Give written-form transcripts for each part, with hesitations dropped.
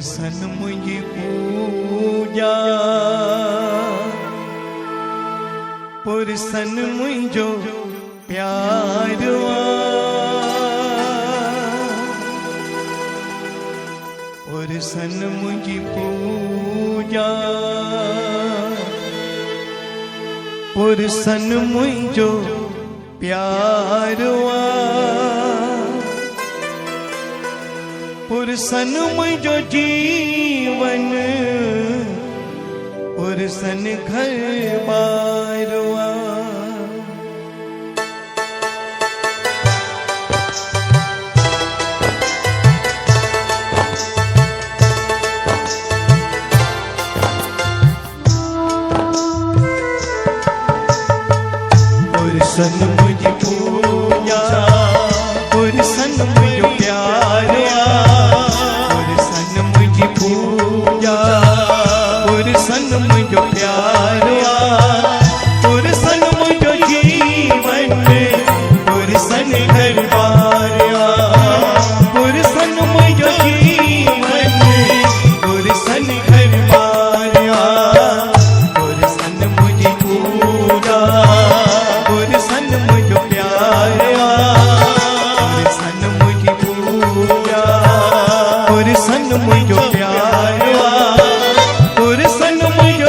सन मुझी पूजा पुरसन मुझो प्यारवा पुरसन मुझी पूजा पुरसन मुझो प्यारवा पुरसन मुझो जीवन पुरसन घर बारवा पुरसन मुझी पूजा पुरसन मुझो प्यारवा पुरसन मुझी पूजा पुरसन मुझो प्यारवा पुरसन मुझो जीवन पुरसन घर बारवा पुरसन मुझो जीवन पुरसन घर बारवा पुरसन मुझी पूजा पुरसन मुझो प्यारवा पुरसन मुझी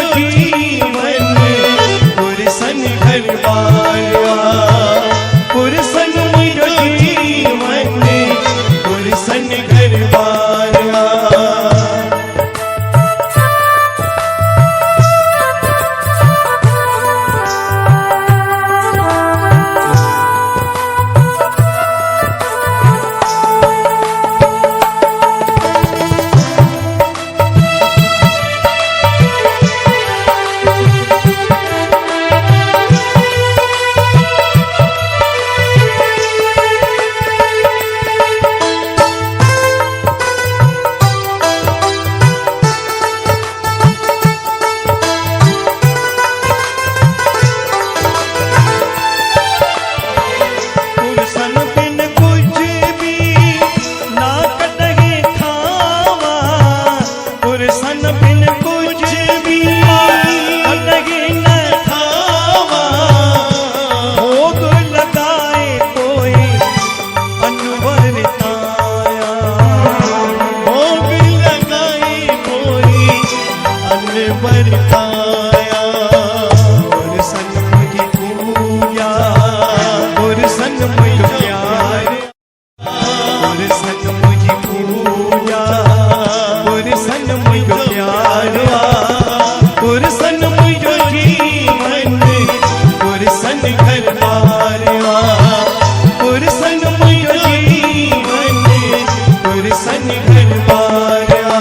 पूजा पुरसन मुझो प्यारवा पुरसन मुझो जीवन पुरसन घर बारवा पुरसन मुझो जीवन पुरसन घर बारवा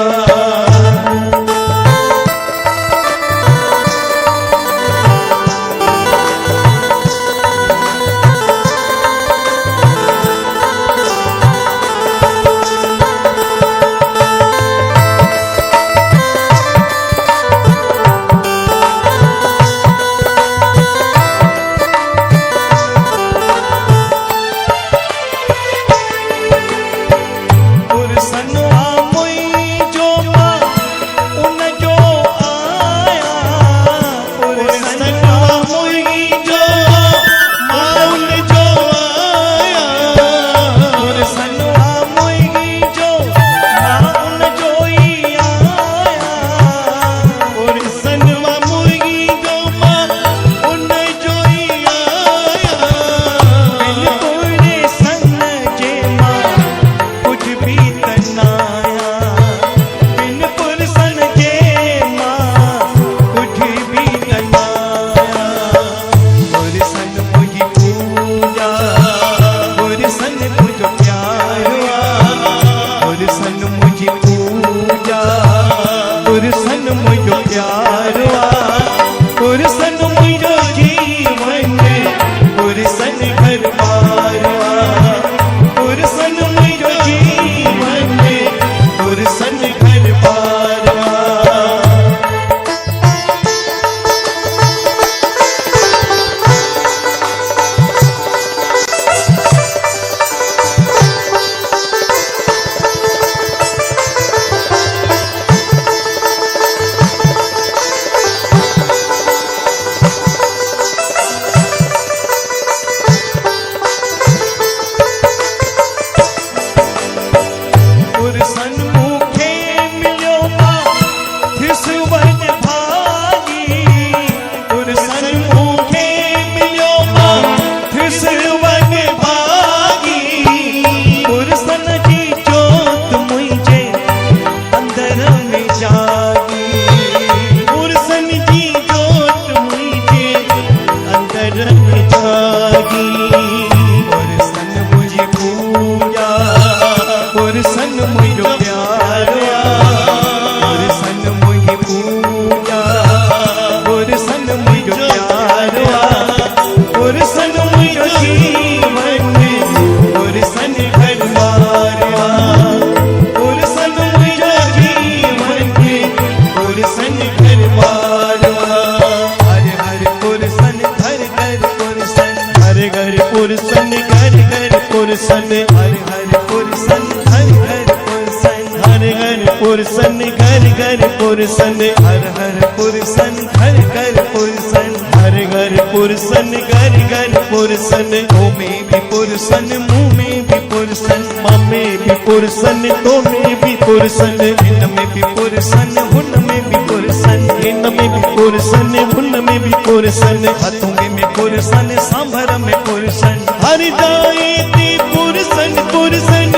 पुरसन, हर हर पुरसन, हर हर पुरसन, हर हर पुरसन, घर घर पुरसन, हर हर पुरसन, घर घर पुरसन, हर घर पुरसन, घर घर पुरसन, ओ में भी पुरसन, मुँह में भी पुरसन, माँ में भी पुरसन, तो में भी पुरसन, इन में भी पुरसन, हुन में भी पुरसन, इन में भी पुरसन, हुन में भी पुरसन, हाथों में पुरसन, सांभर में पुरसन, हर जाए ती पुरसन पुरसन,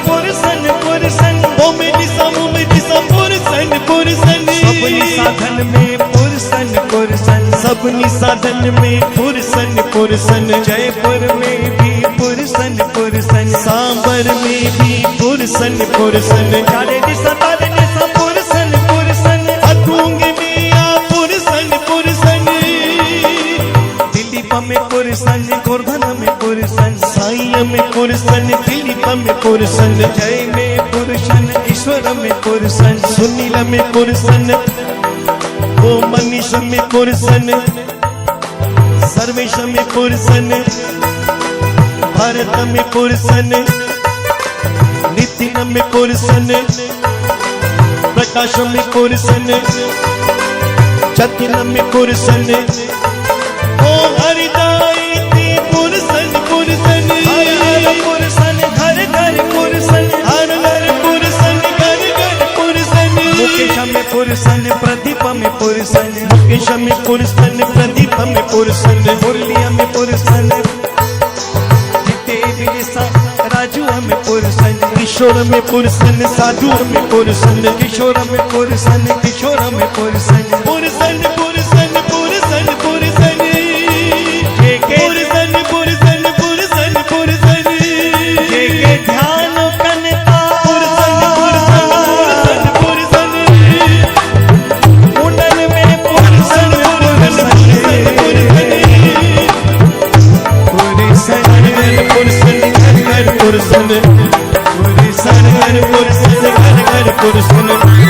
पुरसन पुरसन, ओ में दिशा मुँह में दिशा पुरसन पुरसन, सबनी साधन में पुरसन पुरसन, सबनी साधन में पुरसन पुरसन, जयपुर में भी पुरसन पुरसन, सांबर में भी पुरसन पुरसन, चाले दिशा ताले दिशा पुरसन पुरसन, अतुंग में आ पुरसन पुरसन, दिलीप में पुरसन, गोवर्धन में पुरसन, साई में पुरसन, दिलीप में पुरसन, जय में पुरसन, ईश्वर में पुरसन, सुनील में पुरसन, ओ मनीष में पुरसन, सर्वेश में पुरसन, भारत में पुरसन, नितिन में पुरसन, प्रकाश में पुरसन, चतिन में पुरसन, ओ हरिदाई ती पुरसन पुरसन, हर हर पुरसन, घर घर पुरसन, हर हर पुरसन, घर घर पुरसन, मुकेश में पुरसन, प्रदीप में पुरसन, मुकेश में पुरसन, प्रदीप में पुरसन, मुरलिया में पुरसन, राजू में पुरसन, किशोर में पुरसन, साधु में पुरसन, किशोर में पुरसन, किशोर में पुरसन, पुरसन पुरसन पुरसन पुरसन, पुरसन पुरसन पुरसन पुरसन, के ध्यान कनता पुरसन पुरसन पुरसन पुरसन, मुंडन में पुरसन पुरसन पुरसन, पुरसन पुरसन घर पुरसन, पुरसन घर पुरसन, घर घर पुरसन, पुरसन पुरसन पुरसन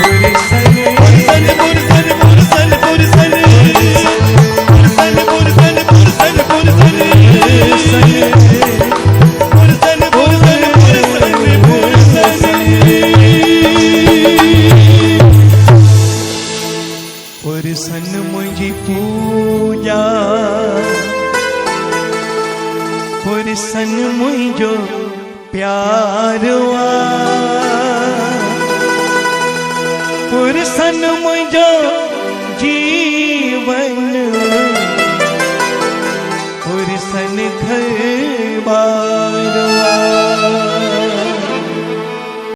पुरसन, पुरसन पुरसन पुरसन पुरसन, पुरसन पुरसन पुरसन पुरसन, पुरसन मुझी पूजा, पुरसन मुझो प्यारवा, पुरसन मुझो जीवन, पुरसन घर बार।